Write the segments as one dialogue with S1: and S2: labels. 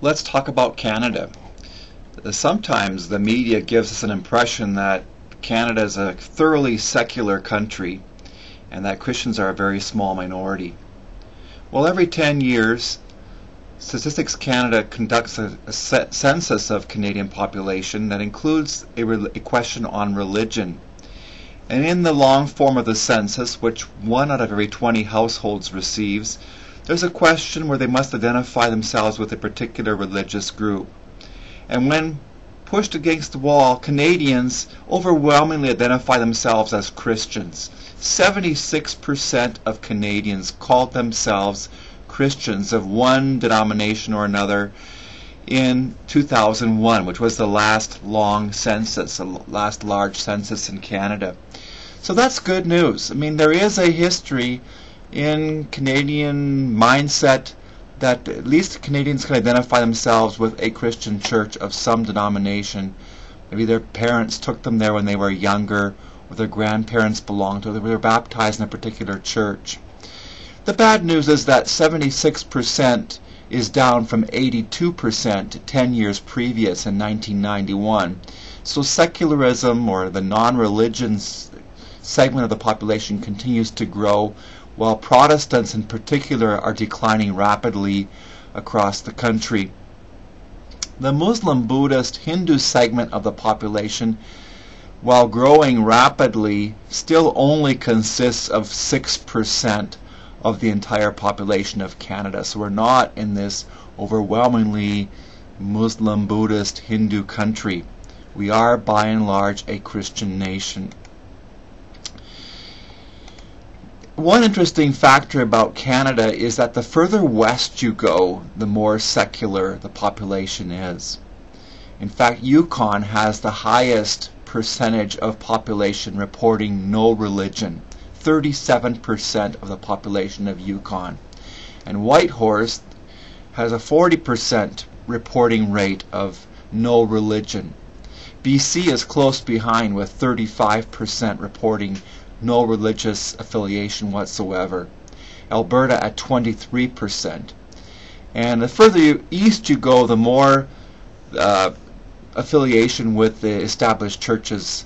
S1: Let's talk about Canada. Sometimes the media gives us an impression that Canada is a thoroughly secular country and that Christians are a very small minority. Well, every 10 years, Statistics Canada conducts a census of Canadian population that includes a question on religion. And in the long form of the census, which 1 out of every 20 households receives, there's a question where they must identify themselves with a particular religious group. And when pushed against the wall, Canadians overwhelmingly identify themselves as Christians. 76% of Canadians called themselves Christians of one denomination or another in 2001, which was the last long census, the last large census in Canada. So that's good news. I mean, there is a history in Canadian mindset that at least Canadians can identify themselves with a Christian church of some denomination. Maybe their parents took them there when they were younger, or their grandparents belonged to it, or they were baptized in a particular church. The bad news is that 76% is down from 82% 10 years previous in 1991. So secularism, or the non-religion segment of the population, continues to grow, while Protestants in particular are declining rapidly across the country. The Muslim, Buddhist, Hindu segment of the population, while growing rapidly, still only consists of 6% of the entire population of Canada. So we're not in this overwhelmingly Muslim, Buddhist, Hindu country. We are by and large a Christian nation. One interesting factor about Canada is that the further west you go, the more secular the population is. In fact, Yukon has the highest percentage of population reporting no religion. 37% of the population of Yukon. And Whitehorse has a 40% reporting rate of no religion. BC is close behind with 35% reporting no religious affiliation whatsoever. Alberta at 23%. And the further east you go, the more affiliation with the established churches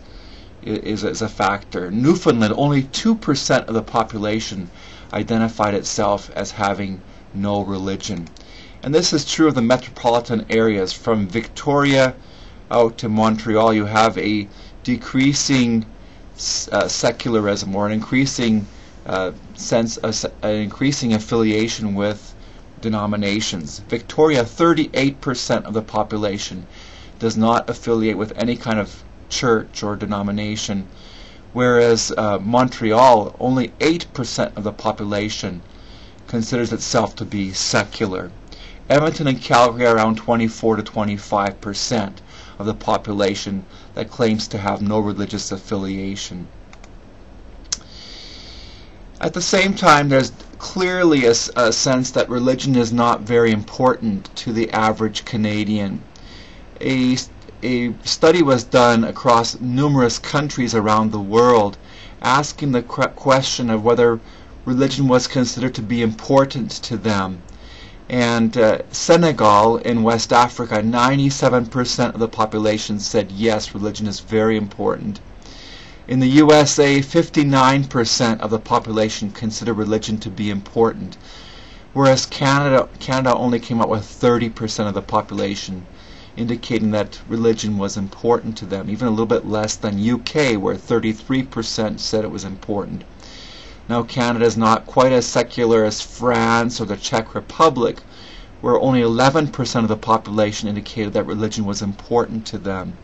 S1: is a factor. Newfoundland, only 2% of the population identified itself as having no religion. And this is true of the metropolitan areas. From Victoria out to Montreal, you have a decreasing secularism, or an increasing increasing affiliation with denominations. Victoria, 38% of the population does not affiliate with any kind of church or denomination, whereas Montreal, only 8% of the population considers itself to be secular. Edmonton and Calgary are around 24 to 25% of the population that claims to have no religious affiliation. At the same time, there's clearly a sense that religion is not very important to the average Canadian. A study was done across numerous countries around the world, asking the question of whether religion was considered to be important to them. And Senegal in West Africa, 97% of the population said yes, religion is very important. In the USA, 59% of the population consider religion to be important, whereas Canada only came up with 30% of the population indicating that religion was important to them, even a little bit less than UK, where 33% said it was important. Now, Canada is not quite as secular as France or the Czech Republic, where only 11% of the population indicated that religion was important to them.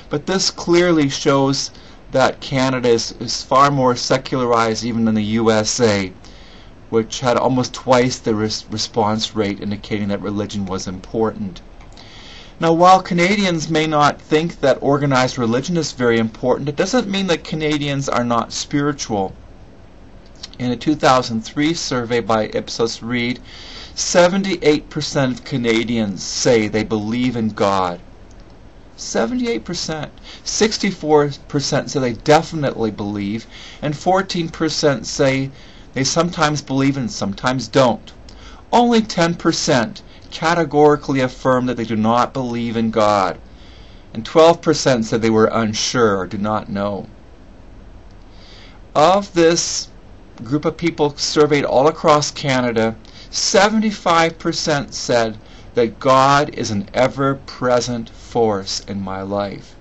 S1: But this clearly shows that Canada is far more secularized even than the USA, which had almost twice the response rate indicating that religion was important. Now, while Canadians may not think that organized religion is very important, it doesn't mean that Canadians are not spiritual. In a 2003 survey by Ipsos Reid, 78% of Canadians say they believe in God. 78%. 64% say they definitely believe, and 14% say they sometimes believe and sometimes don't. Only 10% categorically affirmed that they do not believe in God. And 12% said they were unsure or do not know. Of this group of people surveyed all across Canada, 75% said that God is an ever-present force in my life.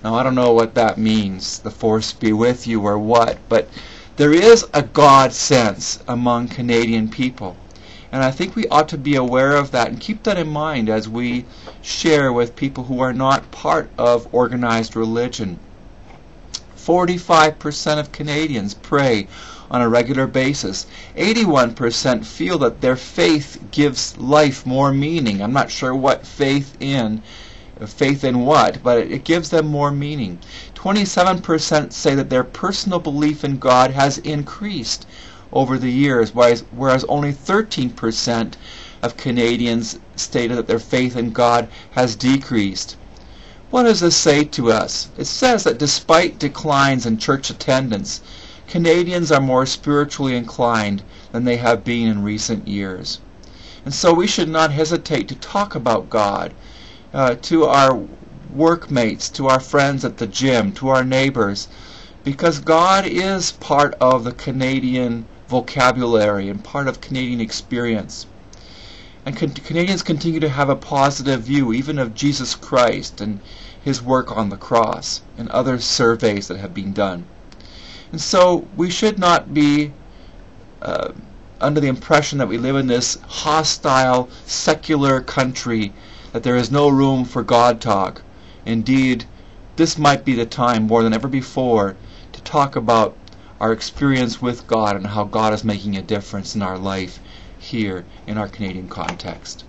S1: Now, I don't know what that means, the force be with you or what, but there is a God sense among Canadian people. And I think we ought to be aware of that and keep that in mind as we share with people who are not part of organized religion. 45% of Canadians pray on a regular basis. 81% feel that their faith gives life more meaning. I'm not sure what faith in what, but it gives them more meaning. 27% say that their personal belief in God has increased over the years, whereas only 13% of Canadians stated that their faith in God has decreased. What does this say to us? It says that despite declines in church attendance, Canadians are more spiritually inclined than they have been in recent years. And so we should not hesitate to talk about God to our workmates, to our friends at the gym, to our neighbors, because God is part of the Canadian vocabulary and part of Canadian experience. And Canadians continue to have a positive view even of Jesus Christ and his work on the cross and other surveys that have been done. And so we should not be under the impression that we live in this hostile, secular country, that there is no room for God talk. Indeed, this might be the time more than ever before to talk about our experience with God and how God is making a difference in our life here in our Canadian context.